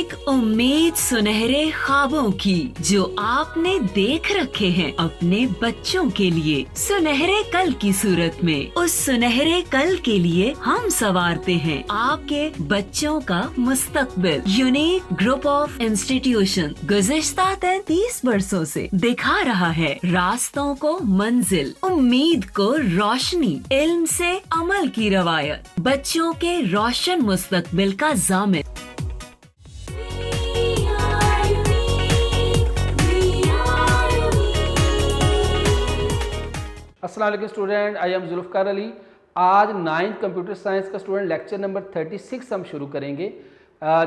एक उम्मीद सुनहरे ख्वाबों की जो आपने देख रखे हैं अपने बच्चों के लिए, सुनहरे कल की सूरत में। उस सुनहरे कल के लिए हम संवारते हैं आपके बच्चों का मुस्तकबिल। यूनिक ग्रुप ऑफ इंस्टीट्यूशन गुज़िश्ता 33 वर्षों से दिखा रहा है रास्तों को मंजिल, उम्मीद को रोशनी, इल्म से अमल की रवायत, बच्चों के रोशन मुस्तकबिल का ज़ामिन। अस्सलाम वालेकुम student, I am Zulfiqar Ali. आज 9th कंप्यूटर साइंस का स्टूडेंट लेक्चर नंबर 36 हम शुरू करेंगे।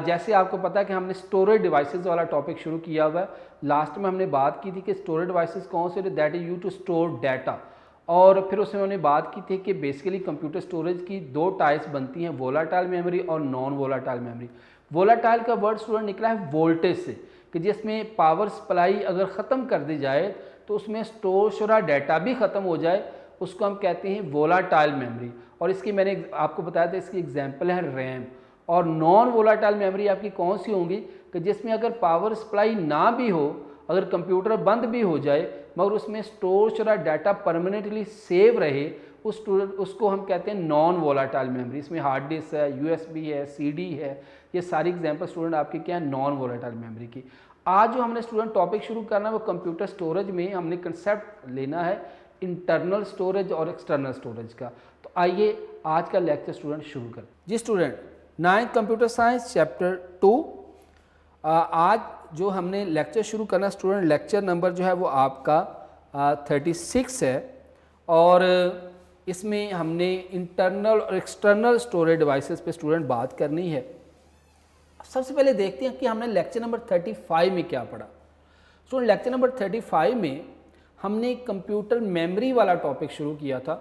जैसे आपको पता है कि हमने स्टोरेज डिवाइसेस वाला टॉपिक शुरू किया हुआ है। लास्ट में हमने बात की थी कि स्टोरेज डिवाइसेस कौन से, that is use to store data. और फिर उसमें हमने बात की थी कि बेसिकली कंप्यूटर स्टोरेज की दो टाइप्स बनती हैं, वोलाटाइल मेमोरी और नॉन वोलाटाइल मेमोरी। वोलाटाइल का वर्ड स्टूडेंट निकला है वोल्टेज से, कि जिसमें पावर सप्लाई अगर ख़त्म कर दी जाए तो उसमें स्टोर शुदा डाटा भी ख़त्म हो जाए, उसको हम कहते हैं वोलाटाइल मेमोरी। और इसकी मैंने आपको बताया था, इसकी एग्जांपल है रैम। और नॉन वोलाटाइल मेमोरी आपकी कौन सी होंगी कि जिसमें अगर पावर सप्लाई ना भी हो, अगर कंप्यूटर बंद भी हो जाए मगर उसमें स्टोर शुदा डाटा परमानेंटली सेव रहे, उसको हम कहते हैं नॉन वोलाटाइल मेमोरी। इसमें हार्ड डिस्क है, यूएसबी है, सीडी है, ये सारी एग्जांपल स्टूडेंट आपकी क्या है, नॉन वोलाटाइल मेमोरी की। आज जो हमने स्टूडेंट टॉपिक शुरू करना है वो कंप्यूटर स्टोरेज में हमने कंसेप्ट लेना है इंटरनल स्टोरेज और एक्सटर्नल स्टोरेज का। तो आइए आज का लेक्चर स्टूडेंट शुरू करें। जी student, 9th computer science chapter 2। आज जो हमने लेक्चर शुरू करना स्टूडेंट, लेक्चर नंबर जो है वो आपका 36 है। और इसमें हमने इंटरनल और एक्सटर्नल स्टोरेज डिवाइसेस पे स्टूडेंट बात करनी है। सबसे पहले देखते हैं कि हमने लेक्चर नंबर 35 में क्या पढ़ा। स्टूडेंट लेक्चर नंबर 35 में हमने कंप्यूटर मेमोरी वाला टॉपिक शुरू किया था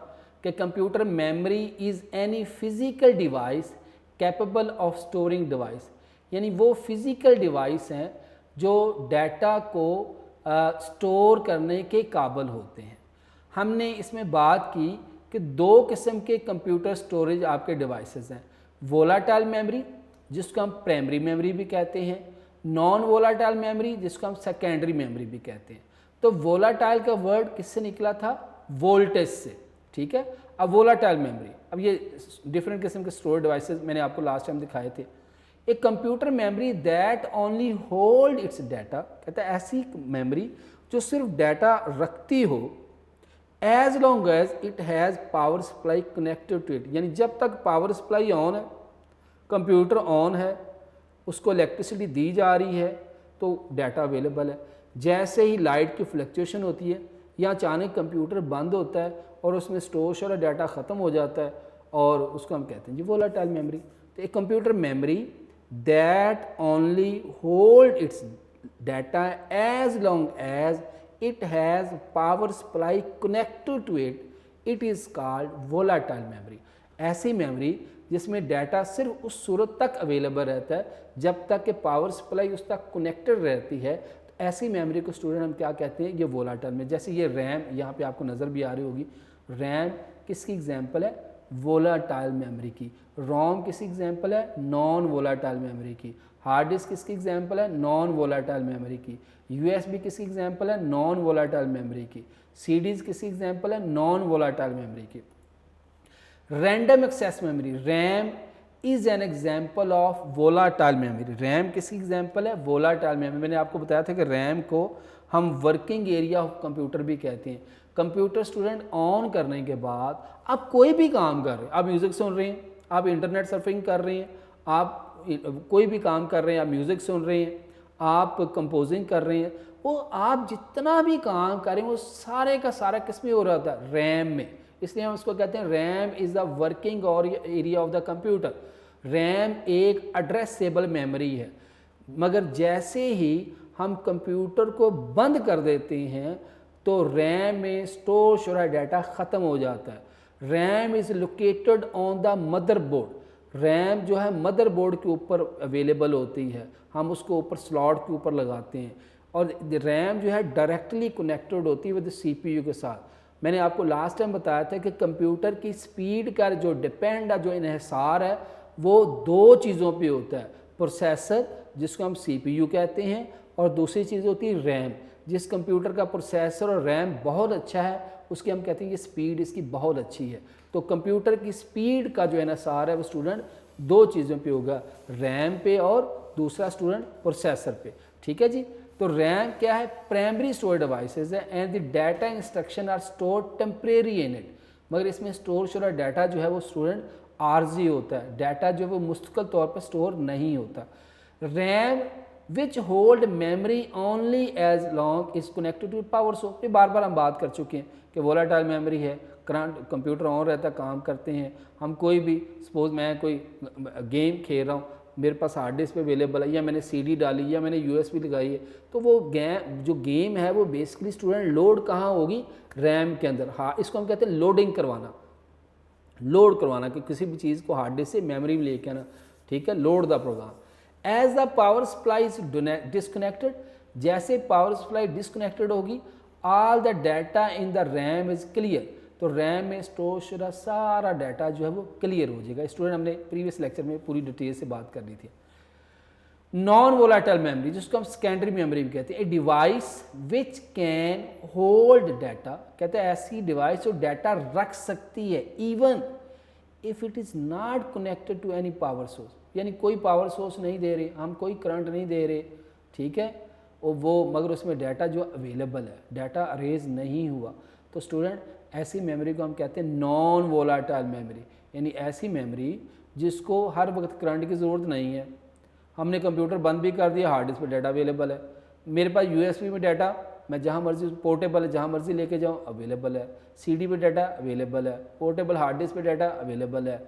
कि computer memory is any physical device capable of storing device, यानी वो फिजिकल डिवाइस हैं जो डाटा को स्टोर करने के काबिल होते हैं। हमने इसमें बात की कि दो किस्म के कंप्यूटर स्टोरेज आपके डिवाइसेस हैं, वोलाटाइल मेमोरी जिसको हम प्राइमरी मेमोरी भी कहते हैं, नॉन वोलाटाइल मेमोरी जिसको हम सेकेंडरी मेमोरी भी कहते हैं। तो वोलाटाइल का वर्ड किससे निकला था, वोल्टेज से, ठीक है। अब वोलाटाइल मेमोरी, अब ये डिफरेंट किस्म के स्टोरेज डिवाइसेस मैंने आपको लास्ट टाइम दिखाए थे। एक computer memory that only hold its data, कहता है ऐसी मेमोरी जो सिर्फ डाटा रखती हो as long as it has power supply connected to it, यानी जब तक पावर सप्लाई ऑन है, कंप्यूटर ऑन है, उसको इलेक्ट्रिसिटी दी जा रही है तो डाटा अवेलेबल है। जैसे ही लाइट की फ्लक्चुएशन होती है या अचानक कंप्यूटर बंद होता है और उसमें स्टोर शुदा डाटा ख़त्म हो जाता है और उसको हम कहते हैं जी वोलाटाइल मेमोरी। तो एक computer memory that only hold its data as long as it has power supply connected to it, it is called volatile memory. ऐसी मेमोरी जिसमें डाटा सिर्फ उस सूरत तक अवेलेबल रहता है जब तक कि पावर सप्लाई उस तक कनेक्टेड रहती है, तो ऐसी मेमोरी को स्टूडेंट हम क्या कहते हैं, ये वोलाटाइल में। जैसे ये रैम यहाँ पे आपको नज़र भी आ रही होगी, रैम किसकी एग्जांपल है, वोलाटाइल मेमोरी की। रोम किसकी एग्जांपल है, नॉन वोलाटाइल मेमोरी की। हार्ड डिस्क किसकी एग्जांपल है, नॉन वोलाटाइल मेमोरी की। यूएसबी किसकी एग्जांपल है, नॉन वोलाटाइल मेमोरी की। सीडीज किसकी एग्जांपल है, नॉन वोलाटाइल मेमोरी की। Random access memory, RAM is an example of volatile memory. RAM किसकी एग्जाम्पल है, वोलाटाइल मेमोरी। मैंने आपको बताया था कि रैम को हम वर्किंग एरिया ऑफ कंप्यूटर भी कहते हैं। कंप्यूटर स्टूडेंट ऑन करने के बाद आप कोई भी काम कर रहे हैं, आप म्यूज़िक सुन रहे हैं, आप इंटरनेट सर्फिंग कर रहे हैं, आप कोई भी काम कर रहे हैं, आप म्यूज़िक सुन रहे हैं, आप कंपोजिंग कर रहे हैं, वो आप जितना भी काम कर रहे हैं वो सारे का सारा किस में हो रहा था, रैम में। इसलिए हम उसको कहते हैं रैम इज़ द वर्किंग और area of the computer. RAM एक एड्रेसेबल मेमोरी है, मगर जैसे ही हम कंप्यूटर को बंद कर देते हैं तो रैम में स्टोर शुदा डाटा ख़त्म हो जाता है। RAM is located on the motherboard. RAM जो है मदरबोर्ड के ऊपर अवेलेबल होती है, हम उसको ऊपर स्लॉट के ऊपर लगाते हैं और रैम जो है डायरेक्टली कनेक्टेड होती है विद सीपीयू के साथ। मैंने आपको लास्ट टाइम बताया था कि कंप्यूटर की स्पीड का जो डिपेंड है, जो इन्हिसार है, वो दो चीज़ों पे होता है, प्रोसेसर जिसको हम CPU कहते हैं, और दूसरी चीज़ होती है रैम। जिस कंप्यूटर का प्रोसेसर और रैम बहुत अच्छा है उसकी हम कहते हैं कि स्पीड इसकी बहुत अच्छी है। तो कंप्यूटर की स्पीड का जो एनएसआर है वो स्टूडेंट दो चीज़ों पे होगा, रैम पे और दूसरा स्टूडेंट प्रोसेसर पे। ठीक है जी। तो रैम क्या है, प्राइमरी स्टोरेज डिवाइसेस है and the data instruction are stored temporary in it. मगर इसमें स्टोर शुदा डाटा जो है वो स्टूडेंट आर्जी होता है, डाटा जो है वो मुस्तकिल तौर पर स्टोर नहीं होता। RAM which hold memory only as long is connected to power source. ये बार बार हम बात कर चुके हैं कि वोलाटाइल मेमोरी है, करंट कंप्यूटर ऑन रहता है, काम करते हैं हम, कोई भी सपोज मैं कोई गेम खेल रहा हूँ, मेरे पास हार्ड डिस्क पे अवेलेबल है, या मैंने सीडी डाली, या मैंने यूएसबी लगाई है, तो वो जो गेम है वो बेसिकली स्टूडेंट लोड कहाँ होगी, रैम के अंदर। हाँ, इसको हम कहते हैं लोडिंग करवाना, लोड करवाना कि किसी भी चीज़ को हार्ड डिस्क से मेमोरी में लेके आना। ठीक है, load the program. As the power supply is disconnected, जैसे पावर सप्लाई डिस्कनेक्टेड होगी, all the data in the RAM is clear. तो रैम में स्टोर शुदा सारा डाटा जो है वो क्लियर हो जाएगा। स्टूडेंट हमने प्रीवियस लेक्चर में पूरी डिटेल से बात कर ली थी। नॉन वोलाटाइल मेमोरी जिसको हम सेकेंडरी मेमोरी भी कहते हैं, a device which can hold data, कहते हैं ऐसी डिवाइस जो डाटा रख सकती है even if it is not connected to any power source, यानी कोई पावर सोर्स नहीं दे रहे, हम कोई करंट नहीं दे रहे, ठीक है, और वो मगर उसमें डाटा जो अवेलेबल है, डाटा अरेज नहीं हुआ, तो स्टूडेंट ऐसी मेमोरी को हम कहते हैं नॉन वोलाटाइल मेमोरी। यानी ऐसी मेमोरी जिसको हर वक्त करंट की ज़रूरत नहीं है, हमने कंप्यूटर बंद भी कर दिया, हार्ड डिस्क पर डाटा अवेलेबल है, मेरे पास यूएसबी में डाटा मैं जहाँ मर्जी पोर्टेबल है, जहाँ मर्जी लेके जाऊँ अवेलेबल है, सीडी पे डाटा अवेलेबल है, पोर्टेबल हार्ड डिस्क पे डाटा अवेलेबल है।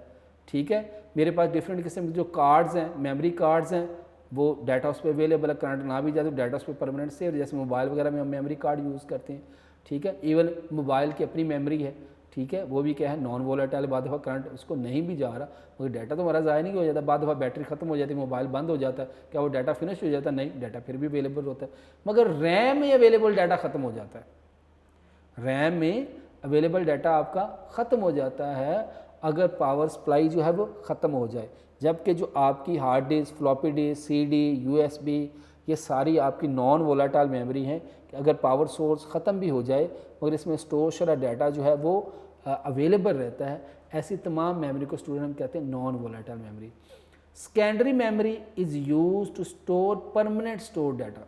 ठीक है, मेरे पास डिफरेंट किस्म के जो कार्ड्स हैं, मेमोरी कार्ड्स हैं, वो डाटा उस पर अवेलेबल है, करंट ना भी जाए तो डाटा उस पर परमानेंट सेव, जैसे मोबाइल वगैरह में हम मेमोरी कार्ड यूज़ करते हैं। ठीक है, इवन मोबाइल की अपनी मेमोरी है, ठीक है, वो भी क्या है नॉन वोलेटाइल, बाद दफ़ा करंट उसको नहीं भी जा रहा मगर डाटा तो हमारा ज़ाया नहीं हो जाता, बाद दफ़ा बैटरी ख़त्म हो जाती है, मोबाइल बंद हो जाता है, क्या वो डाटा फिनिश हो जाता है, नहीं, डाटा फिर भी अवेलेबल होता है, मगर रैम में अवेलेबल डाटा ख़त्म हो जाता है, रैम में अवेलेबल डाटा आपका ख़त्म हो जाता है अगर पावर सप्लाई जो है वो ख़त्म हो जाए। जबकि जो आपकी hard disk, floppy disk, CD, USB, ये सारी आपकी नॉन वोलाटाइल मेमोरी हैं कि अगर पावर सोर्स ख़त्म भी हो जाए मगर इसमें स्टोर शुदा डाटा जो है वो अवेलेबल रहता है, ऐसी तमाम मेमोरी को स्टूडेंट हम कहते हैं non volatile memory. Secondary memory is use to store permanent store data.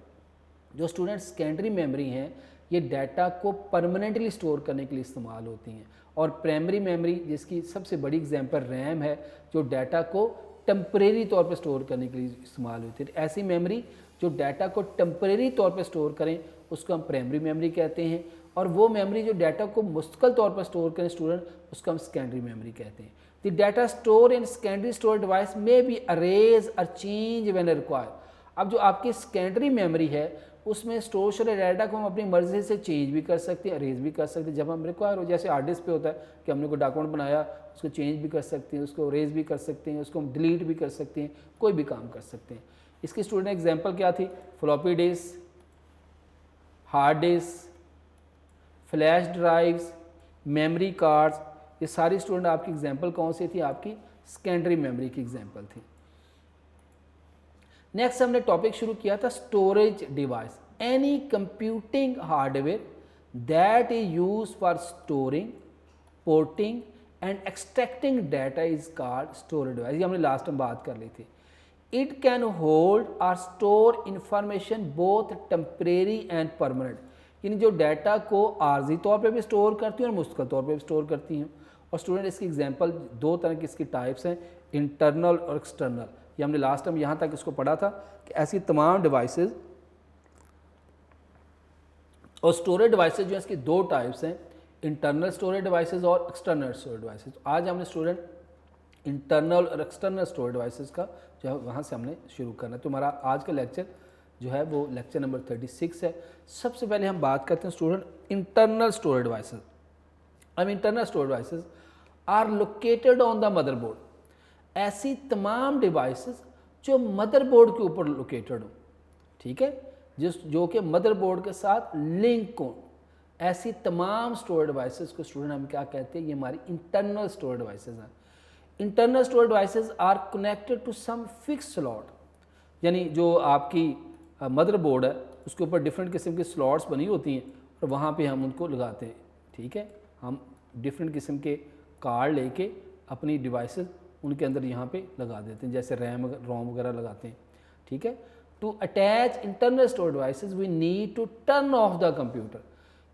जो स्टूडेंट सेकेंडरी मेमोरी हैं ये डाटा को परमानेंटली स्टोर करने के लिए इस्तेमाल होती हैं, और प्राइमरी मेमोरी जिसकी सबसे बड़ी एग्जांपल रैम है जो डाटा को टेम्परेरी तौर पर स्टोर करने के लिए इस्तेमाल होती है। ऐसी मेमोरी जो डाटा को टेम्परेरी तौर पर स्टोर करें उसको हम प्राइमरी मेमोरी कहते हैं, और वो मेमोरी जो डाटा को मुस्तकिल तौर पर स्टोर करें स्टूडेंट उसको हम सेकेंडरी मेमोरी कहते हैं। The data store in secondary store device में बी अरेज और चेंज व्हेन रिक्वायर्ड। अब जो आपकी सेकेंडरी मेमोरी है उसमें स्टोर शुदा डाटा को हम अपनी मर्जी से चेंज भी कर सकते हैं, अरेज भी कर सकते हैं जब हम रिक्वायर हो। जैसे हार्ड डिस्क पे होता है कि हमने कोई डॉक्यूमेंट बनाया, उसको चेंज भी कर सकते हैं, उसको अरेज भी कर सकते हैं, उसको हम डिलीट भी कर सकते हैं, कोई भी काम कर सकते हैं। इसकी स्टूडेंट एग्जांपल क्या थी, floppy disk, hard disk, flash drives, memory cards, ये सारी स्टूडेंट आपकी एग्जांपल कौन सी थी, आपकी सेकेंडरी मेमोरी की एग्जांपल थी। नेक्स्ट हमने टॉपिक शुरू किया था storage device, any computing hardware that is use for storing, porting and extracting data is called storage device. ये हमने लास्ट टाइम बात कर ली थी। इट कैन होल्ड और store information both temporary and permanent, यानी जो डाटा को आर्जी तौर पे भी स्टोर करती हैं और मुस्तकिल तौर पे भी स्टोर करती हैं। और स्टूडेंट इसकी एग्जांपल दो तरह की इसकी टाइप्स हैं, इंटरनल और एक्सटर्नल। ये हमने लास्ट टाइम यहाँ तक इसको पढ़ा था कि ऐसी तमाम डिवाइसेस और स्टोरेज डिवाइसेस जो है इसकी दो टाइप्स हैं, इंटरनल स्टोरेज डिवाइसेस और एक्सटर्नल स्टोरेज डिवाइसेस। तो आज हमने स्टूडेंट इंटरनल और एक्सटर्नल स्टोरेज डिवाइसेस का जो है वहाँ से हमने शुरू करना है। तो हमारा आज का लेक्चर जो है वो लेक्चर नंबर 36 है। सबसे पहले हम बात करते हैं स्टूडेंट इंटरनल स्टोरेज डिवाइसेस। अब internal storage devices are located on the motherboard, ऐसी तमाम डिवाइसेस जो मदरबोर्ड के ऊपर लोकेटेड हो, ठीक है, जो कि मदरबोर्ड के साथ लिंक हो, ऐसी तमाम स्टोरेज डिवाइसेस को स्टूडेंट हम क्या कहते हैं, ये हमारी इंटरनल स्टोरेज डिवाइसेस हैं। Internal storage devices are connected to some fix slot, यानी जो आपकी मदरबोर्ड है उसके ऊपर डिफरेंट किस्म की स्लॉट्स बनी होती हैं और वहाँ पे हम उनको लगाते हैं, ठीक है। हम डिफरेंट किस्म के कार्ड लेके अपनी डिवाइसेस उनके अंदर यहाँ पे लगा देते हैं, जैसे रैम रोम वगैरह लगाते हैं, ठीक है। To attach internal storage devices we need to turn off the computer,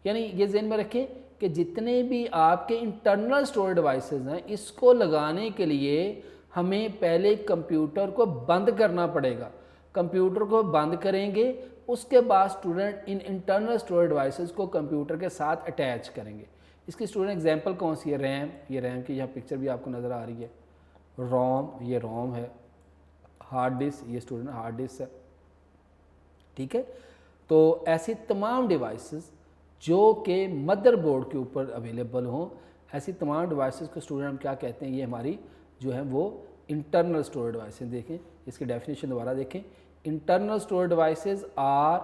यानी ये ज़हन में रखें कि जितने भी आपके इंटरनल स्टोरेज डिवाइसेस हैं इसको लगाने के लिए हमें पहले कंप्यूटर को बंद करना पड़ेगा। कंप्यूटर को बंद करेंगे, उसके बाद student in internal storage devices को कंप्यूटर के साथ अटैच करेंगे। इसकी स्टूडेंट एग्जांपल कौन सी है? रैम, ये रैम की यहाँ पिक्चर भी आपको नज़र आ रही है। रोम, ये रोम है। हार्ड डिस्क, ये स्टूडेंट हार्ड डिस्क है, ठीक है। तो ऐसी तमाम डिवाइसेस जो कि मदरबोर्ड के ऊपर अवेलेबल हों, ऐसी तमाम डिवाइसेस को स्टूडेंट हम क्या कहते हैं? ये हमारी जो है वो इंटरनल स्टोरेज डिवाइसेस। देखें इसकी डेफिनेशन दोबारा देखें। Internal storage devices are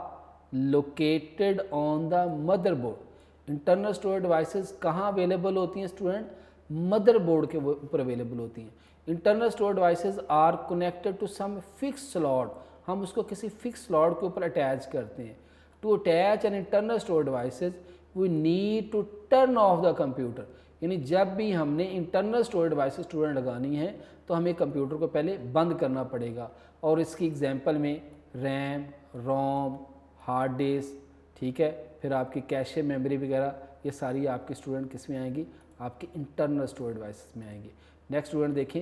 located on the motherboard. Internal storage devices कहाँ अवेलेबल होती हैं स्टूडेंट? मदरबोर्ड के ऊपर अवेलेबल होती हैं। Internal storage devices are connected to some fix slot, हम उसको किसी फिक्स स्लॉट के ऊपर अटैच करते हैं। To attach an internal storage devices we need to turn off the computer, यानी जब भी हमने इंटरनल स्टोरेज डिवाइसेस स्टूडेंट लगानी है तो हमें कंप्यूटर को पहले बंद करना पड़ेगा। और इसकी एग्जांपल में रैम, रोम, हार्ड डिस्क, ठीक है, फिर आपकी कैशे मेमोरी वगैरह, ये सारी आपकी स्टूडेंट किस में आएंगी? आपकी इंटरनल स्टोरेज डिवाइसेस में आएंगी। नेक्स्ट स्टूडेंट देखें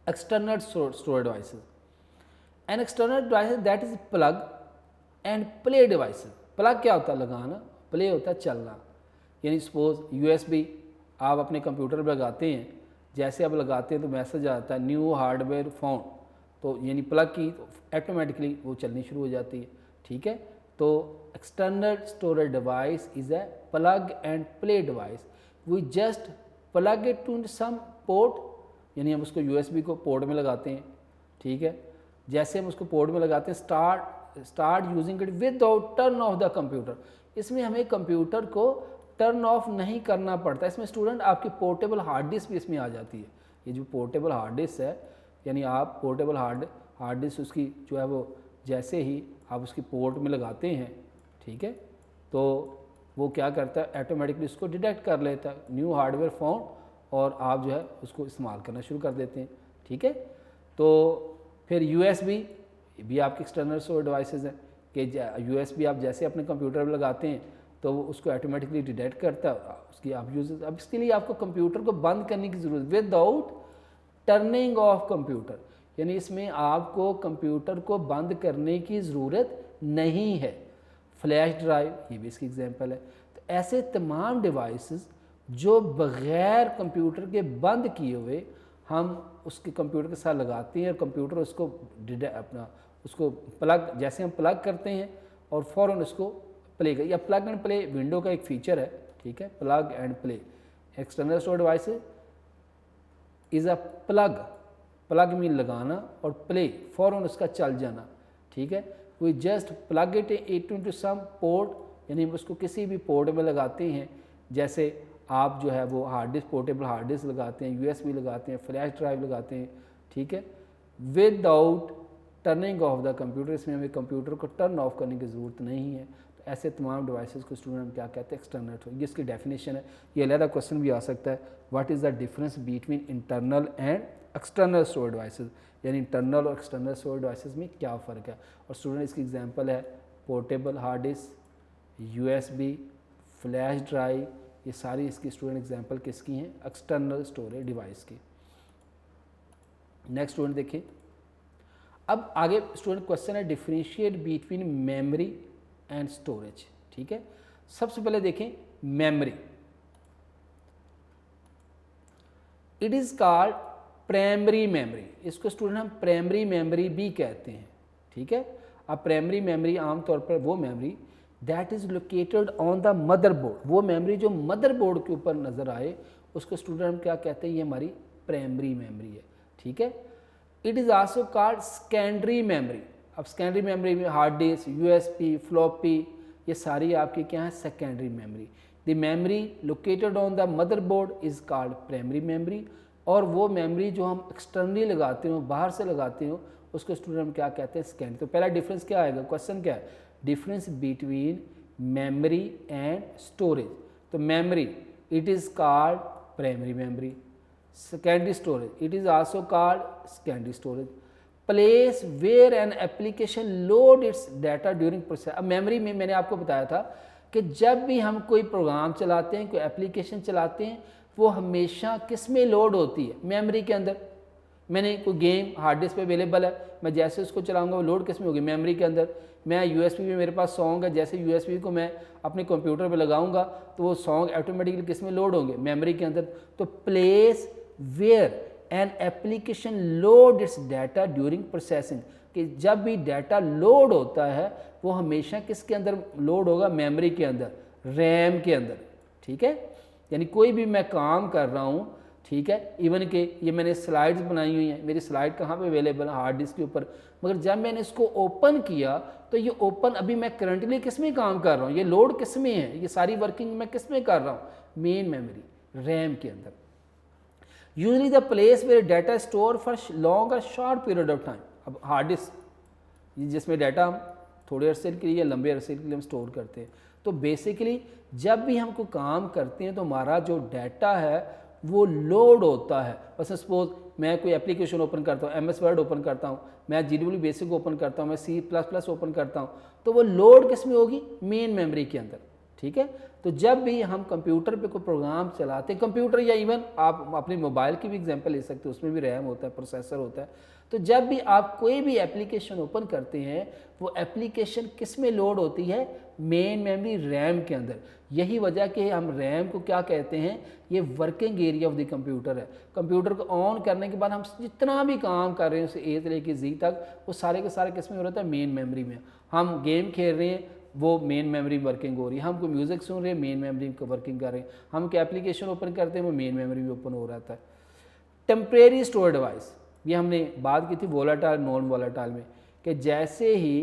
external storage devices. An external device that is plug and play devices. Plug क्या होता है? लगाना, प्ले होता है चलना। यानी सपोज USB आप अपने कंप्यूटर पर लगाते हैं, जैसे आप लगाते हैं तो मैसेज आता है न्यू हार्डवेयर फाउंड, तो यानी प्लग की तो ऑटोमेटिकली वो चलनी शुरू हो जाती है, ठीक है। तो external storage device is a plug and play device. We just plug it to some port, यानी हम उसको USB को पोर्ट में लगाते हैं, ठीक है। जैसे हम उसको पोर्ट में लगाते हैं start using it without turn off the computer. इसमें हमें कंप्यूटर को टर्न ऑफ नहीं करना पड़ता। इसमें स्टूडेंट आपकी पोर्टेबल हार्ड डिस्क भी इसमें आ जाती है। ये जो पोर्टेबल हार्ड डिस्क है, यानी आप पोर्टेबल हार्ड डिस्क उसकी जो है वो जैसे ही आप उसकी पोर्ट में लगाते हैं, ठीक है, तो वो क्या करता है? ऑटोमेटिकली उसको डिटेक्ट कर लेता है न्यू हार्डवेयर फाउंड, और आप जो है उसको इस्तेमाल करना शुरू कर देते हैं, ठीक है। तो फिर USB भी आपके एक्सटर्नल स्टोरेज डिवाइसेस हैं कि USB आप जैसे अपने कंप्यूटर पर लगाते हैं तो वो उसको ऑटोमेटिकली डिटेक्ट करता है, उसकी आप यूज। अब इसके लिए आपको कंप्यूटर को बंद करने की ज़रूरत विदाउट टर्निंग ऑफ कंप्यूटर, यानी इसमें आपको कंप्यूटर को बंद करने की ज़रूरत नहीं है। फ्लैश ड्राइव, ये भी इसकी एग्जांपल है। तो ऐसे तमाम डिवाइसेस जो बग़ैर कंप्यूटर के बंद किए हुए हम उसके कंप्यूटर के साथ लगाते हैं और कंप्यूटर उसको अपना उसको प्लग, जैसे हम प्लग करते हैं और फ़ौरन उसको प्ले कर, या प्लग एंड प्ले विंडो का एक फीचर है, ठीक है। Plug and play external storage device is a plug mean लगाना और प्ले फ़ौरन उसका चल जाना, ठीक है। We just plug it into some port, यानी हम उसको किसी भी पोर्ट में लगाते हैं। जैसे आप जो है वो hard disk, portable hard disk लगाते हैं, USB लगाते हैं, फ्लैश ड्राइव लगाते हैं, ठीक है, without turning off the computer. इसमें हमें कंप्यूटर को टर्न ऑफ करने की ज़रूरत नहीं है। तो ऐसे तमाम डिवाइसेस को स्टूडेंट हम क्या कहते हैं? एक्सटर्नल। ये इसकी डेफिनेशन है। ये अलग क्वेश्चन भी आ सकता है, what is the difference between internal and external storage devices, यानी इंटरनल और एक्सटर्नल स्टोरेज डिवाइसेस में क्या फ़र्क है। और स्टूडेंट इसकी एग्जांपल है portable hard disk, USB, flash drive, ये सारी इसकी स्टूडेंट एग्जांपल किसकी हैं? एक्सटर्नल स्टोरेज डिवाइस की। नेक्स्ट स्टूडेंट देखिए, अब आगे स्टूडेंट क्वेश्चन है differentiate between memory and storage, ठीक है। सबसे पहले देखें memory, it is called primary memory. इसको स्टूडेंट हम प्राइमरी मेमोरी भी कहते हैं, ठीक है। अब प्राइमरी मेमोरी आमतौर पर वो memory that is located on the motherboard, वो मेमोरी जो मदरबोर्ड के ऊपर नज़र आए उसको स्टूडेंट हम क्या कहते हैं? ये हमारी प्राइमरी मेमोरी है, ठीक है। It is also called secondary memory. अब सेकेंडरी मेमोरी में हार्ड डिस्क, USB, फ्लॉपी, ये सारी आपकी क्या है? Secondary memory. The memory located on the motherboard is called primary memory. और वो मेमोरी जो हम एक्सटर्नली लगाते हो, बाहर से लगाते हो, उसको स्टूडेंट हम क्या कहते हैं, स्कैंडी। तो पहला डिफरेंस क्या आएगा, क्वेश्चन क्या है, difference between memory and storage. तो memory it is called primary memory, secondary storage it is also called secondary storage. Place where an application load its data during process. अब memory में मैंने आपको बताया था कि जब भी हम कोई प्रोग्राम चलाते हैं, कोई एप्लीकेशन चलाते हैं, वो हमेशा किस में लोड होती है, मेमोरी के अंदर। मैंने कोई गेम हार्ड डिस्क पे अवेलेबल है, मैं जैसे उसको चलाऊंगा वो लोड किस में होगी, मेमोरी के अंदर। मैं यूएसबी में मेरे पास सॉन्ग है, जैसे यूएसबी को मैं अपने कंप्यूटर पे लगाऊंगा तो वो सॉन्ग ऑटोमेटिकली किस में लोड होंगे, मेमोरी के अंदर। तो place where an application load its data during processing, कि जब भी डाटा लोड होता है वो हमेशा किसके अंदर लोड होगा, मेमोरी के अंदर, रैम के अंदर। ठीक है, यानी कोई भी मैं काम कर रहा हूँ, ठीक है, इवन कि ये मैंने स्लाइड्स बनाई हुई हैं, मेरी स्लाइड कहाँ पे अवेलेबल है, हार्ड डिस्क के ऊपर, मगर जब मैंने इसको ओपन किया तो ये ओपन अभी मैं करंटली किस में काम कर रहा हूँ, ये लोड किस में है, ये सारी वर्किंग मैं किस में कर रहा हूँ, मेन मेमोरी, रैम के अंदर। Usually the place where data store for long और शॉर्ट पीरियड ऑफ टाइम। अब हार्ड डिस्क जिसमें डाटा हम थोड़े अरसे के लिए या लंबे अरसे के लिए हम स्टोर करते हैं। तो बेसिकली जब भी हम कोई काम करते हैं तो हमारा जो डाटा है वो लोड होता है। बस सपोज मैं कोई एप्लीकेशन ओपन करता हूँ, MS वर्ड ओपन करता हूँ, मैं GW बेसिक ओपन करता हूँ, मैं C++ ओपन करता हूँ, तो वो लोड किस में होगी, मेन मेमोरी के अंदर। ठीक है, तो जब भी हम कंप्यूटर पे कोई प्रोग्राम चलाते हैं, कंप्यूटर या इवन आप अपने मोबाइल की भी एग्जांपल ले सकते हो, उसमें भी रैम होता है, प्रोसेसर होता है। तो जब भी आप कोई भी एप्लीकेशन ओपन करते हैं वो एप्लीकेशन किस में लोड होती है, मेन मेमोरी रैम के अंदर। यही वजह कि हम रैम को क्या कहते हैं, ये working area of the computer है। कंप्यूटर को ऑन करने के बाद हम जितना भी काम कर रहे हैं उसे A से लेकर Z तक, वो सारे के सारे किस में हो रहा है, मेन मेमोरी में। हम गेम खेल रहे हैं वो मेन मेमोरी वर्किंग हो रही है, हम कोई म्यूज़िक सुन रहे हैं मेन मेमोरी को वर्किंग कर रहे हैं, हम कोई एप्लीकेशन ओपन करते हैं वो मेन मेमोरी भी ओपन हो रहता है। टेम्परेरी स्टोर डिवाइस, ये हमने बात की थी वोलाटाइल नॉन वोलाटाइल में, कि जैसे ही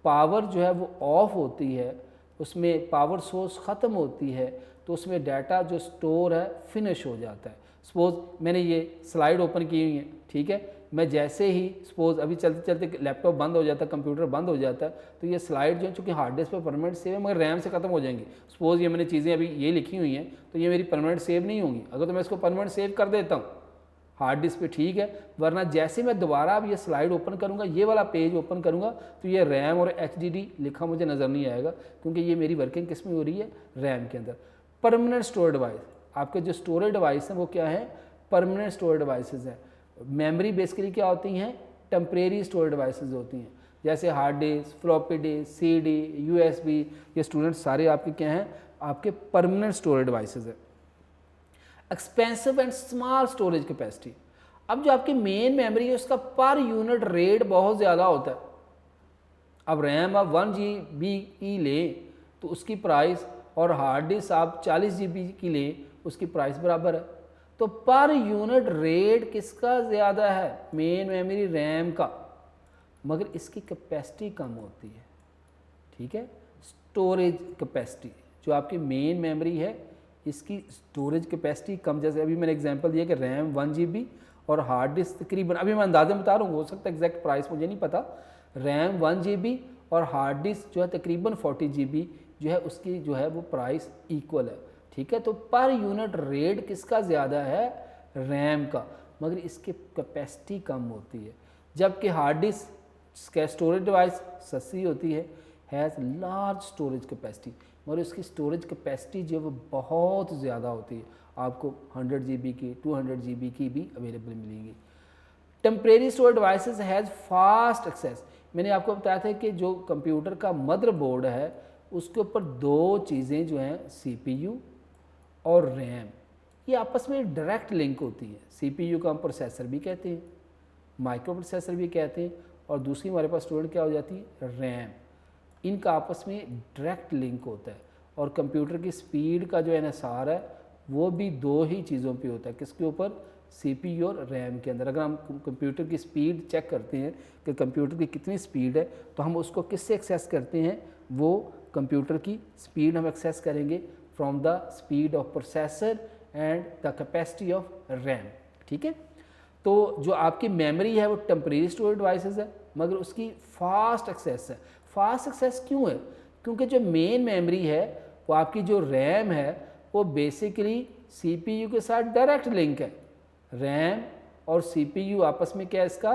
पावर जो है वो ऑफ होती है, उसमें पावर सोर्स ख़त्म होती है, तो उसमें डाटा जो स्टोर है फिनिश हो जाता है। सपोज़ मैंने ये स्लाइड ओपन की हुई है, ठीक है, मैं जैसे ही सपोज अभी चलते चलते लैपटॉप बंद हो जाता है, कंप्यूटर बंद हो जाता है, तो ये स्लाइड जो है चूँकि हार्ड डिस्क पे परमानेंट सेव है मगर रैम से ख़त्म हो जाएंगी। सपोज ये मैंने चीज़ें अभी ये लिखी हुई हैं तो ये मेरी परमानेंट सेव नहीं होंगी। अगर तो मैं इसको परमानेंट सेव कर देता हूँ हार्ड डिस्क पे, ठीक है, वरना जैसे मैं दोबारा अब ये स्लाइड ओपन करूँगा, ये वाला पेज ओपन करूँगा, तो ये रैम और HDD लिखा मुझे नज़र नहीं आएगा, क्योंकि ये मेरी वर्किंग किस में हो रही है, रैम के अंदर। परमानेंट स्टोरेज डिवाइस, आपके जो स्टोरेज डिवाइस हैं वो क्या है, परमानेंट स्टोरेज डिवाइसेज हैं। मेमोरी बेसिकली क्या होती हैं, टेम्परेरी स्टोरेज डिवाइसेज होती हैं, जैसे hard disk, floppy disk, CD, USB, ये स्टूडेंट सारे आपके क्या हैं, आपके परमानेंट स्टोरेज डिवाइसेज है। Expensive and small storage capacity, अब जो आपकी मेन मेमोरी है उसका पर यूनिट रेट बहुत ज़्यादा होता है। अब रैम आप 1 GB की लें तो उसकी प्राइस, और हार्ड डिस्क आप 40 GB की लें उसकी प्राइस बराबर है। तो पर यूनिट रेट किसका ज़्यादा है, मेन मेमोरी रैम का, मगर इसकी कैपेसिटी कम होती है। ठीक है, स्टोरेज कैपेसिटी जो आपकी मेन मेमोरी है इसकी स्टोरेज कैपेसिटी कम, जैसे अभी मैंने एग्जांपल दिया कि रैम 1 GB और हार्ड डिस्क तकरीबन, अभी मैं अंदाज़े बता रहा हूँ, हो सकता है एग्जैक्ट प्राइस मुझे नहीं पता, रैम 1 GB और हार्ड डिस्क जो है तकरीबन 40 GB जो है उसकी जो है वो प्राइस इक्वल है। ठीक है, तो पर यूनिट रेट किसका ज़्यादा है, रैम का, मगर इसकी कैपेसिटी कम होती है। जबकि हार्ड डिस्क का स्टोरेज डिवाइस सस्ती होती है, हैज़ लार्ज स्टोरेज कैपेसिटी, मगर उसकी स्टोरेज कैपेसिटी जो है वो बहुत ज़्यादा होती है, आपको 100 GB की 200 GB की भी अवेलेबल मिलेंगी। Temporary storage devices has fast access, मैंने आपको बताया था कि जो कंप्यूटर का मदरबोर्ड है उसके ऊपर दो चीज़ें जो हैं, CPU और रैम, ये आपस में डायरेक्ट लिंक होती है। CPU को हम प्रोसेसर भी कहते हैं, माइक्रो प्रोसेसर भी कहते हैं, और दूसरी हमारे पास स्टूडेंट क्या हो जाती है, रैम। इनका आपस में डायरेक्ट लिंक होता है, और कंप्यूटर की स्पीड का जो इन्हिसार है वो भी दो ही चीज़ों पे होता है, किसके ऊपर, CPU और रैम के अंदर। अगर हम कंप्यूटर की स्पीड चेक करते हैं कि कंप्यूटर की कितनी स्पीड है, तो हम उसको किससे एक्सेस करते हैं, वो कंप्यूटर की स्पीड हम एक्सेस करेंगे from the speed of processor and the capacity of RAM. ठीक है, तो जो आपकी मेमोरी है वो टेम्परेरी स्टोरेज डिवाइसेस है, मगर उसकी फास्ट एक्सेस है। फास्ट एक्सेस क्यों है? क्योंकि जो मेन मेमोरी है वो आपकी जो रैम है वो बेसिकली सीपीयू के साथ डायरेक्ट लिंक है। रैम और सीपीयू आपस में क्या है, इसका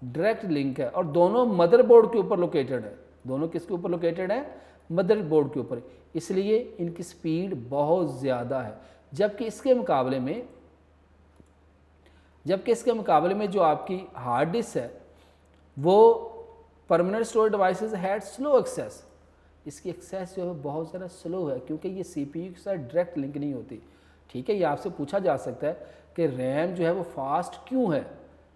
डायरेक्ट लिंक है, और दोनों मदरबोर्ड के ऊपर लोकेटेड है। दोनों किसके ऊपर लोकेटेड है? मदरबोर्ड के ऊपर। इसलिए इनकी स्पीड बहुत ज़्यादा है। जबकि इसके मुकाबले में जो आपकी हार्ड डिस्क है वो permanent storage devices had slow access. इसकी एक्सेस जो है बहुत ज़्यादा स्लो है, क्योंकि ये सीपीयू के साथ डायरेक्ट लिंक नहीं होती। ठीक है, ये आपसे पूछा जा सकता है कि रैम जो है वो फास्ट क्यों है।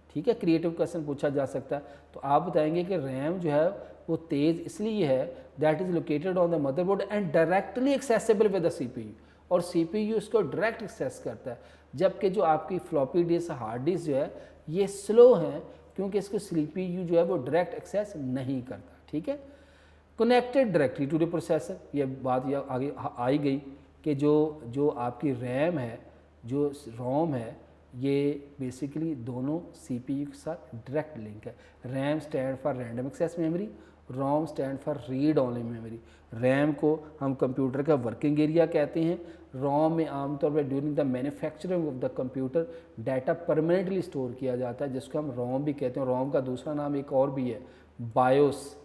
ठीक है, क्रिएटिव क्वेश्चन पूछा जा सकता है। तो आप बताएंगे कि रैम जो है वो तेज़ इसलिए है, that is located on the motherboard and directly accessible with the CPU, और सीपीयू इसको डायरेक्ट एक्सेस करता है। जबकि जो आपकी फ्लॉपी डिस्क, हार्ड डिस्क जो है ये स्लो हैं, क्योंकि इसको सीपीयू जो है वो डायरेक्ट एक्सेस नहीं करता। ठीक है, connected directly to the processor, ये बात ये आगे आई गई कि जो आपकी रैम है, जो रोम है, ये बेसिकली दोनों सीपीयू के साथ डायरेक्ट लिंक है। RAM stand for random access memory, ROM stand for read only memory. RAM को हम कंप्यूटर का वर्किंग एरिया कहते हैं। रोम में आमतौर पर during the manufacturing of the computer data permanently store किया जाता है, जिसको हम रोम भी कहते हैं। रोम का दूसरा नाम एक और भी है, BIOS,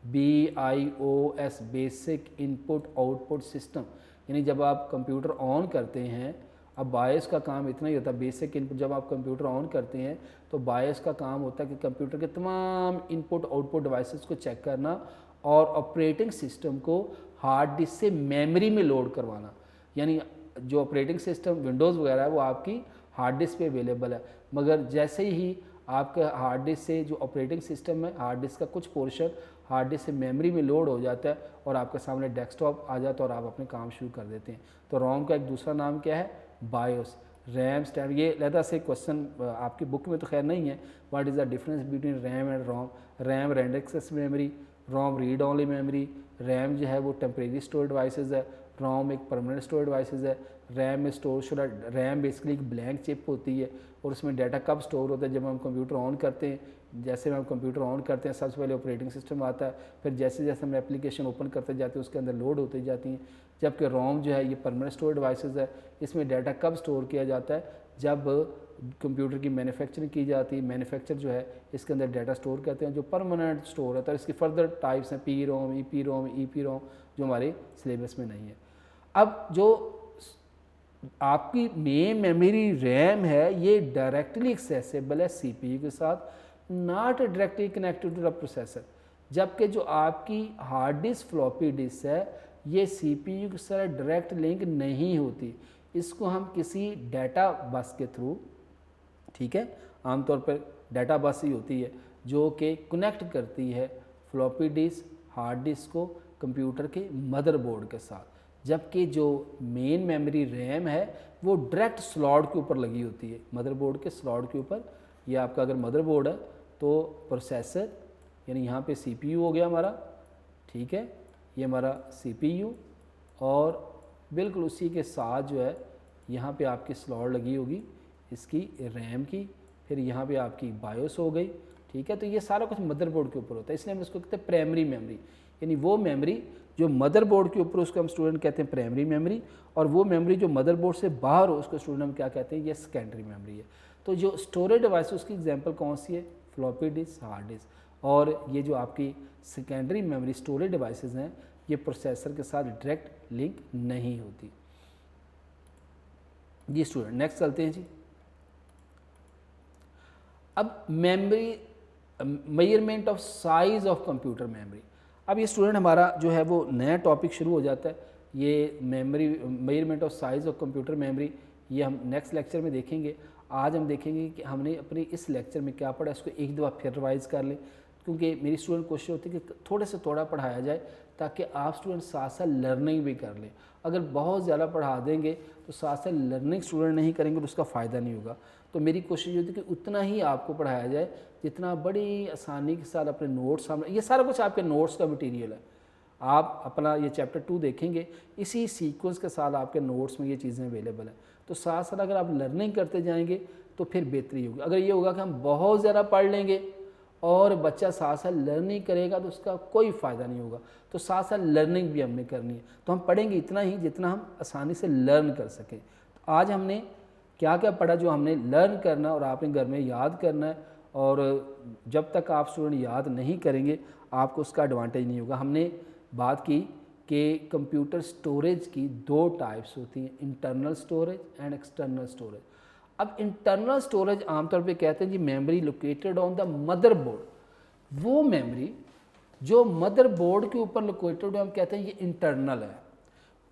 BIOS, basic input output system. यानी जब आप कंप्यूटर ऑन करते हैं, अब बायस का काम इतना ही होता है, बेसिक इनपुट, जब आप कंप्यूटर ऑन करते हैं तो बायस का काम होता है कि कंप्यूटर के तमाम इनपुट आउटपुट डिवाइसेस को चेक करना और ऑपरेटिंग सिस्टम को हार्ड डिस्क से मेमोरी में लोड करवाना। यानी जो ऑपरेटिंग सिस्टम विंडोज़ वगैरह है वो आपकी हार्ड डिस्क पे अवेलेबल है, मगर जैसे ही आपका हार्ड डिस्क से जो ऑपरेटिंग सिस्टम है, हार्ड डिस्क का कुछ पोर्शन हार्ड डिस्क से मेमोरी में लोड हो जाता है और आपके सामने डेस्कटॉप आ जाता है और आप अपने काम शुरू कर देते हैं। तो रोम का एक दूसरा नाम क्या है? बायोस। रैम स्टैंड, ये लहदा से क्वेश्चन आपकी बुक में तो खैर नहीं है, what is the difference between RAM and ROM. RAM random access memory, ROM read only memory. RAM जो है वो टेम्परेरी स्टोर डिवाइसेस है, रोम एक परमानेंट स्टोर डिवाइसेस है। रैम में स्टोर शुदा, रैम बेसिकली एक ब्लैंक चिप होती है और उसमें डाटा कब स्टोर होता है? जब हम कंप्यूटर ऑन करते हैं। जैसे हम कंप्यूटर ऑन करते हैं सबसे पहले ऑपरेटिंग सिस्टम आता है, फिर जैसे जैसे हम एप्लीकेशन ओपन करते जाते हैं उसके अंदर लोड होती जाती हैं। जबकि रोम जो है ये परमानेंट स्टोर डिवाइसेस है, इसमें डाटा कब स्टोर किया जाता है? जब कंप्यूटर की मैन्युफैक्चरिंग की जाती है, मैन्युफैक्चर जो है इसके अंदर डाटा स्टोर करते हैं जो परमानेंट स्टोर होता है। इसकी फर्दर टाइप्स हैं, पी रोम, ईपी रोम, जो हमारे सिलेबस में नहीं है। अब जो आपकी मेन मेमोरी रैम है ये डायरेक्टली एक्सेसिबल है सीपीयू के साथ, not directly connected to the processor. जबकि जो आपकी हार्ड डिस्क, फ्लॉपी डिस्क है, ये सीपीयू के साथ डायरेक्ट लिंक नहीं होती। इसको हम किसी डाटा बस के थ्रू, ठीक है, आमतौर पर डाटा बस ही होती है जो कि कनेक्ट करती है फ्लॉपी डिस्क, हार्ड डिस्क को कंप्यूटर के मदरबोर्ड के साथ। जबकि जो मेन मेमोरी रैम है वो डायरेक्ट स्लॉट के ऊपर लगी होती है, मदरबोर्ड के स्लॉट के ऊपर। ये आपका अगर मदरबोर्ड है तो प्रोसेसर, यानी यहाँ पे सीपीयू हो गया हमारा, ठीक है, ये हमारा सीपीयू, और बिल्कुल उसी के साथ जो है यहाँ पे आपकी स्लॉट लगी होगी इसकी रैम की, फिर यहाँ पे आपकी बायोस हो गई। ठीक है, तो ये सारा कुछ मदरबोर्ड के ऊपर होता है, इसलिए हम इसको कहते हैं प्राइमरी मेमोरी। यानी वो मेमोरी जो मदरबोर्ड के ऊपर, उसको हम स्टूडेंट कहते हैं प्राइमरी मेमोरी, और वो मेमोरी जो मदरबोर्ड से बाहर हो उसको स्टूडेंट हम क्या कहते हैं? ये सेकेंडरी मेमोरी है। तो जो स्टोरेज डिवाइस उसकी एग्जांपल कौन सी है? Floppy disk, hard disk. और ये जो आपकी सेकेंडरी मेमोरी स्टोरेज डिवाइसेस हैं ये प्रोसेसर के साथ डायरेक्ट लिंक नहीं होती। जी स्टूडेंट, नेक्स्ट चलते हैं जी। अब memory, measurement of size of computer memory. अब ये स्टूडेंट हमारा जो है वो नया टॉपिक शुरू हो जाता है, ये memory, measurement of size of computer memory. ये हम नेक्स्ट लेक्चर में देखेंगे। आज हम देखेंगे कि हमने अपने इस लेक्चर में क्या पढ़ा, इसको एक दफ़ा फिर रिवाइज कर लें, क्योंकि मेरी स्टूडेंट कोशिश होती है कि थोड़े से थोड़ा पढ़ाया जाए ताकि आप स्टूडेंट साथ साथ लर्निंग भी कर लें। अगर बहुत ज़्यादा पढ़ा देंगे तो साथ साथ लर्निंग स्टूडेंट नहीं करेंगे तो उसका फ़ायदा नहीं होगा। तो मेरी कोशिश होती है कि उतना ही आपको पढ़ाया जाए जितना बड़ी आसानी के साथ अपने नोट्स सामने, ये सारा कुछ आपके नोट्स का मटेरियल है। आप अपना ये चैप्टर 2 देखेंगे, इसी सीक्वेंस के साथ आपके नोट्स में ये चीज़ें अवेलेबल है। तो साथ साथ अगर आप लर्निंग करते जाएंगे तो फिर बेहतरी होगी। अगर ये होगा कि हम बहुत ज़्यादा पढ़ लेंगे और बच्चा साथ साथ लर्निंग करेगा तो उसका कोई फ़ायदा नहीं होगा। तो साथ साथ लर्निंग भी हमने करनी है, तो हम पढ़ेंगे इतना ही जितना हम आसानी से लर्न कर सकें। तो आज हमने क्या क्या पढ़ा, जो हमने लर्न करना और आपने घर में याद करना है, और जब तक आप स्टूडेंट याद नहीं करेंगे आपको उसका एडवांटेज नहीं होगा। हमने बात की कि कंप्यूटर स्टोरेज की 2 टाइप्स होती हैं, internal storage and external storage. अब इंटरनल स्टोरेज आमतौर पे कहते हैं जी memory located on the motherboard. वो मेमोरी जो मदरबोर्ड के ऊपर लोकेटेड है हम कहते हैं ये इंटरनल है,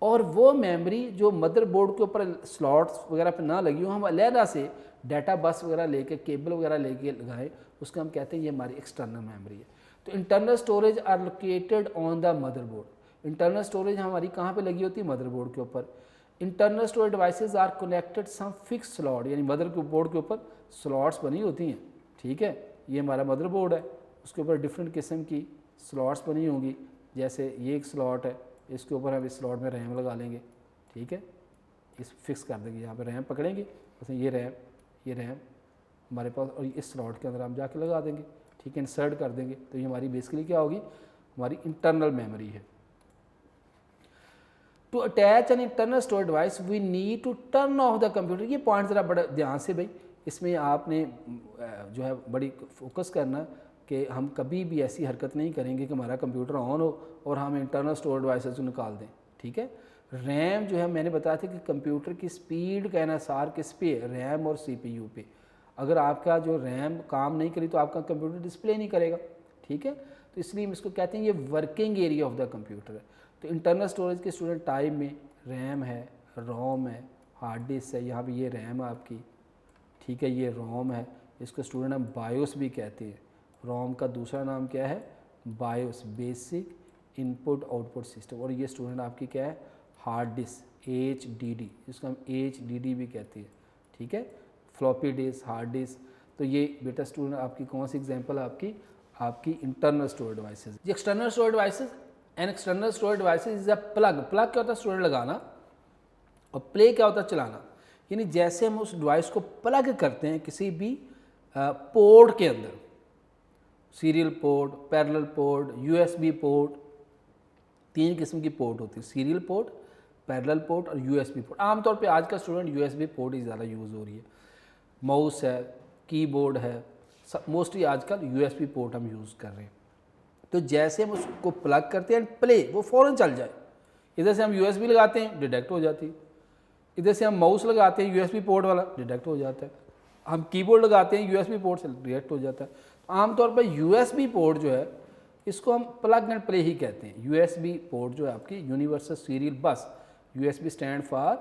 और वो मेमोरी जो मदरबोर्ड के ऊपर स्लॉट्स वगैरह पे ना लगी हो, हम अलहदा से डाटा बस वगैरह लेके केबल वगैरह लेके लगाएं, उसका हम कहते हैं ये हमारी एक्सटर्नल मेमोरी है। तो internal storage are located on the motherboard. Internal storage हमारी कहाँ पे लगी होती है? मदरबोर्ड के ऊपर। Internal storage devices are connected some fix slot, यानी मदरबोर्ड के ऊपर स्लॉट्स बनी होती हैं, ठीक है। ये हमारा मदरबोर्ड है, उसके ऊपर डिफरेंट किस्म की स्लॉट्स बनी होंगी, जैसे ये एक स्लॉट है, इसके ऊपर हम इस स्लॉट में रैम लगा लेंगे, ठीक है, इस फिक्स कर देंगे, यहाँ पे रैम पकड़ेंगे, बस ये रैम हमारे पास, और इस स्लॉट के अंदर हम जाके लगा देंगे, ठीक है, इंसर्ट कर देंगे। तो ये हमारी बेसिकली क्या होगी? हमारी इंटरनल मेमोरी है। To attach an internal storage device we need to turn off the computer. ये पॉइंट ज़रा बड़ा ध्यान से भाई, इसमें आपने जो है बड़ी फोकस करना कि हम कभी भी ऐसी हरकत नहीं करेंगे कि हमारा कंप्यूटर ऑन हो और हम इंटरनल स्टोरेज डिवाइसेस को निकाल दें, ठीक है। रैम जो है मैंने बताया था कि कंप्यूटर की स्पीड का इन्हिसार किस पे है? रैम और CPU पे। अगर आपका जो रैम काम नहीं करी तो आपका कंप्यूटर डिस्प्ले नहीं करेगा, ठीक है। तो इसलिए हम इसको कहते हैं ये working area of the computer है। तो इंटरनल स्टोरेज के स्टूडेंट टाइप में रैम है, रोम है, हार्ड डिस्क है, यहाँ पे ये रैम है आपकी, ठीक है, ये रोम है, इसको स्टूडेंट हम बायोस भी कहते हैं। रोम का दूसरा नाम क्या है? BIOS, basic input output system. और ये स्टूडेंट आपकी क्या है? हार्ड डिस्क, HDD, इसको हम HDD भी कहते हैं, ठीक है, फ्लॉपी डिस्क, हार्ड डिस्क। तो ये बेटा स्टूडेंट आपकी कौन सी एग्जांपल है? आपकी इंटरनल स्टोरेज डिवाइसेस। ये external storage devices and external storage devices is a plug. Plug क्या होता है? स्टूडेंट लगाना, और प्ले क्या होता है? चलाना। यानी जैसे हम उस डिवाइस को प्लग करते हैं किसी भी पोर्ट के अंदर, serial port, parallel port, USB port, 3 किस्म की पोर्ट होती है, सीरियल पोर्ट, पैरेलल पोर्ट और USB पोर्ट। आमतौर पे आज का स्टूडेंट USB पोर्ट ही ज़्यादा यूज़ हो रही है। माउस है, कीबोर्ड है, मोस्टली आजकल USB पोर्ट हम यूज़ कर रहे हैं। तो जैसे हम उसको प्लग करते हैं प्ले, वो फ़ौरन चल जाए। इधर से हम USB लगाते हैं, डिटेक्ट हो जाती है। इधर से हम माउस लगाते हैं USB पोर्ट वाला, डिटेक्ट हो जाता है। हम कीबोर्ड लगाते हैं USB पोर्ट से, डिटेक्ट हो जाता है। आमतौर पर USB पोर्ट जो है इसको हम प्लग एंड प्ले ही कहते हैं। USB पोर्ट जो है आपकी universal serial bus, USB stand for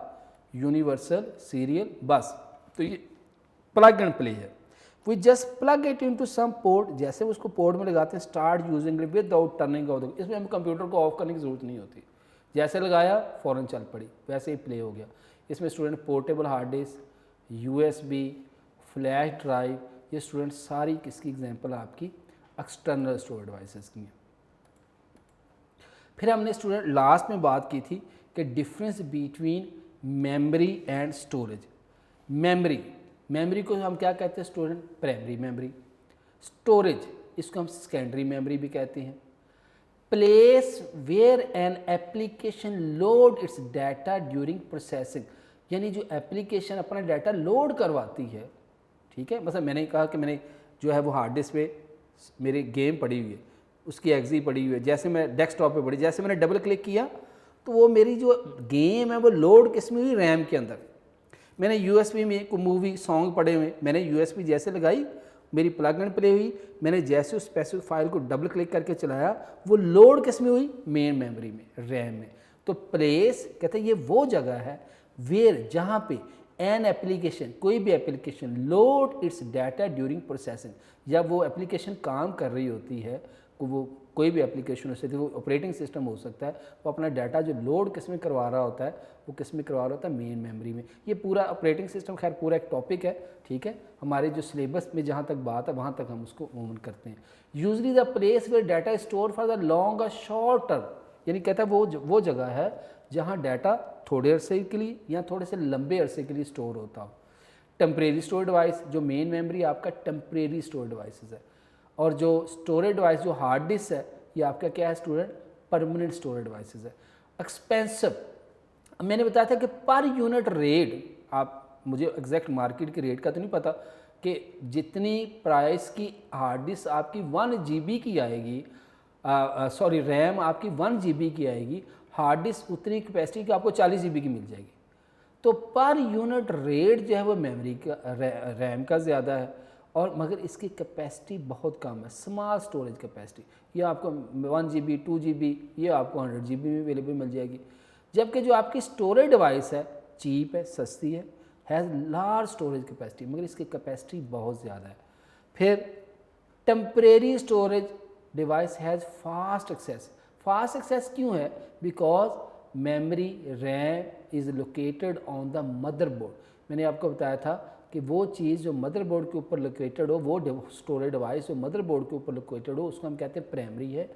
universal serial bus. तो ये प्लग एंड प्ले है। We just plug it into some port, जैसे उसको पोर्ट में लगाते हैं, start using it without turning off the. इसमें हम कंप्यूटर को ऑफ करने की ज़रूरत नहीं होती, जैसे लगाया फ़ौरन चल पड़ी, वैसे ही प्ले हो गया। इसमें student portable hard disk, USB, flash drive, ये स्टूडेंट सारी किसकी एग्जांपल आपकी एक्सटर्नल स्टोरेज डिवाइसेस की हैं। फिर हमने स्टूडेंट लास्ट में बात की थी कि difference between memory and storage. Memory को हम क्या कहते हैं स्टूडेंट? Primary memory. स्टोरेज इसको हम सेकेंडरी मेमोरी भी कहते हैं। Place where an application load its data during processing, यानी जो एप्लीकेशन अपना डाटा लोड करवाती है, ठीक है। मतलब मैंने कहा कि मैंने जो है वो हार्ड डिस्क पे मेरी गेम पड़ी हुई है, उसकी एग्जी पड़ी हुई है, जैसे मैं डेस्कटॉप पे पड़ी, जैसे मैंने डबल क्लिक किया तो वो मेरी जो गेम है वो लोड किस में हुई? रैम के अंदर। मैंने USB में कोई मूवी सॉन्ग पड़े हुए, मैंने USB जैसे लगाई, मेरी प्लग एंड प्ले हुई, मैंने जैसे उस स्पेसिफिक फाइल को डबल क्लिक करके चलाया, वो लोड किस में हुई? मेन मेमोरी में, रैम में। तो प्लेस कहते हैं ये वो जगह है वेयर, जहाँ पे एन एप्लीकेशन, कोई भी application load its data during processing, जब वो एप्लीकेशन काम कर रही होती है, वो कोई भी एप्लीकेशन हो सकती है, वो ऑपरेटिंग सिस्टम हो सकता है, वो अपना डाटा जो लोड किस में करवा रहा होता है, वो किस में करवा रहा होता है? मेन मेमोरी में। ये पूरा ऑपरेटिंग सिस्टम खैर पूरा एक टॉपिक है, ठीक है, हमारे जो सिलेबस में जहाँ तक बात है वहाँ तक हम उसको अमूमन करते हैं। Usually the place where data store for the long और शॉर्ट टर्म, यानी कहता है वो जगह है जहाँ डाटा थोड़े अरसे के लिए या थोड़े से लंबे अरसे के लिए स्टोर होता हो। टेम्परेरी स्टोरेज डिवाइस, जो मेन मेमोरी आपका टेम्परेरी स्टोरेज डिवाइसेस है, और जो स्टोरेज डिवाइस जो हार्ड डिस्क है ये आपका क्या है स्टूडेंट, परमानेंट स्टोरेज डिवाइसेस है। एक्सपेंसिव, मैंने बताया था कि पर यूनिट रेट, आप मुझे एग्जैक्ट मार्केट के रेट का तो नहीं पता कि जितनी प्राइस की हार्ड डिस्क आपकी 1 GB की आएगी, सॉरी रैम आपकी 1 GB की आएगी, हार्ड डिस्क उतनी कैपेसिटी की आपको 40 GB की मिल जाएगी। तो पर यूनिट रेट जो है वो मेमोरी का रैम का ज़्यादा है, और मगर इसकी कैपेसिटी बहुत कम है, स्मॉल स्टोरेज कैपेसिटी। ये आपको 1 GB 2 GB ये आपको 100 GB में अवेलेबल मिल जाएगी। जबकि जो आपकी स्टोरेज डिवाइस है चीप है, सस्ती हैज़ लार्ज स्टोरेज कैपेसिटी, मगर इसकी कैपेसिटी बहुत ज़्यादा है। फिर temporary storage device has fast access. Fast access क्यों है? Because memory RAM is located on the motherboard. मैंने आपको बताया था कि वो चीज़ जो मदरबोर्ड के ऊपर लोकेटेड हो, वो स्टोरेज डिवाइस जो मदरबोर्ड के ऊपर लोकेटेड हो उसको हम कहते हैं प्राइमरी है,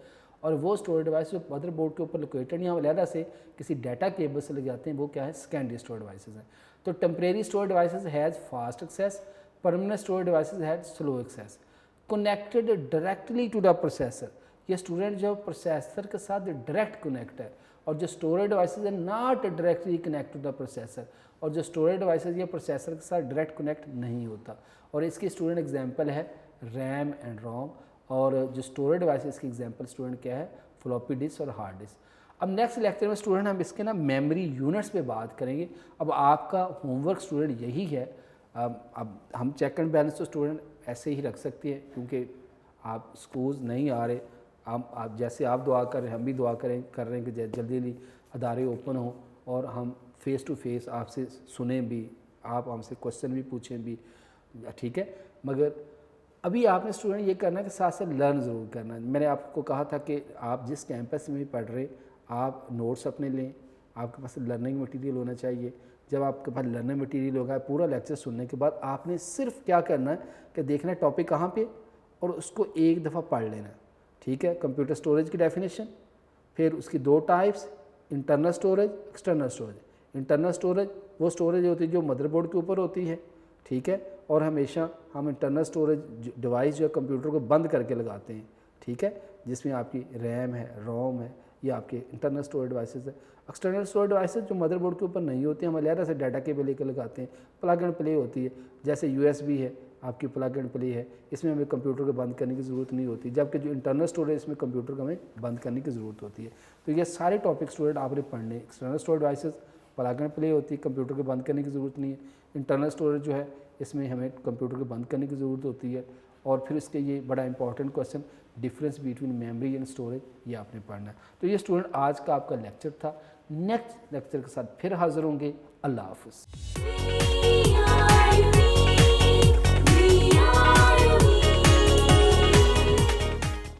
और वो स्टोरेज डिवाइस जो मदरबोर्ड के ऊपर लोकेटेड या अलहदा से किसी डाटा केबल से लग जाते हैं वो क्या है, सेकेंडरी स्टोरेज डिवाइसेस हैं। तो temporary storage devices has fast access, permanent storage devices has slow access, connected directly to the processor. ये स्टूडेंट जो प्रोसेसर के साथ डायरेक्ट कनेक्ट है, और जो स्टोरेज डिवाइसेस है not directly connect to the processor, और जो स्टोरेज डिवाइसेस ये प्रोसेसर के साथ डायरेक्ट कनेक्ट नहीं होता। और इसकी स्टूडेंट एग्जांपल है रैम एंड रोम, और जो स्टोरेज डिवाइसेस की एग्जांपल स्टूडेंट क्या है, फ्लॉपी डिस्क और हार्ड डिस्क। अब नेक्स्ट लेक्चर में स्टूडेंट हम इसके ना मेमोरी यूनिट्स पे बात करेंगे। अब आपका होमवर्क स्टूडेंट यही है, अब हम चेक एंड बैलेंस तो स्टूडेंट ऐसे ही रख सकते हैं क्योंकि आप स्कूल नहीं आ रहे, आप जैसे आप दुआ कर रहे हैं हम भी दुआ कर रहे हैं कि जल्दी जल्दी अदारे ओपन हो और हम फेस टू फेस आपसे सुने भी, आप हमसे क्वेश्चन भी पूछें भी, ठीक है। मगर अभी आपने स्टूडेंट ये करना है कि साथ साथ लर्न ज़रूर करना है। मैंने आपको कहा था कि आप जिस कैंपस में भी पढ़ रहे आप नोट्स अपने लें, आपके पास लर्निंग मटेरियल होना चाहिए। जब आपके पास लर्निंग मटेरियल होगा पूरा लेक्चर सुनने के बाद आपने सिर्फ क्या करना है कि देखना है टॉपिक कहाँ पे और उसको एक दफ़ा पढ़ लेना, ठीक है। कंप्यूटर स्टोरेज की डेफिनेशन, फिर उसकी 2 types, internal storage, external storage. Internal storage वो स्टोरेज होती है जो मदरबोर्ड के ऊपर होती है, ठीक है, और हमेशा हम इंटरनल स्टोरेज डिवाइस जो है कंप्यूटर को बंद करके लगाते हैं, ठीक है, जिसमें आपकी रैम है, रोम है, ये आपके इंटरनल स्टोरेज डिवाइसेस है। एक्सटर्नल स्टोरेज डिवाइसेस जो मदरबोर्ड के ऊपर नहीं होती, हम अलहदा से डाटा केबल लेकर लगाते हैं, प्लग एंड प्ले होती है, जैसे USB है आपकी प्लग एंड प्ले है, इसमें हमें कंप्यूटर को बंद करने की ज़रूरत नहीं होती, जबकि जो इंटरनल स्टोरेज इसमें कंप्यूटर को हमें बंद करने की ज़रूरत होती है। तो ये सारे टॉपिक स्टूडेंट आपने पढ़ने। External storage devices plug and play होती है, कंप्यूटर को बंद करने की ज़रूरत नहीं है। इंटरनल स्टोरेज जो है इसमें हमें कंप्यूटर को बंद करने की ज़रूरत होती है। और फिर इसके ये बड़ा important question difference between memory and storage, ये आपने पढ़ना है। तो ये स्टूडेंट आज का आपका लेक्चर था। नेक्स्ट लेक्चर के साथ फिर हाज़िर होंगे। अल्लाह हाफ़िज़।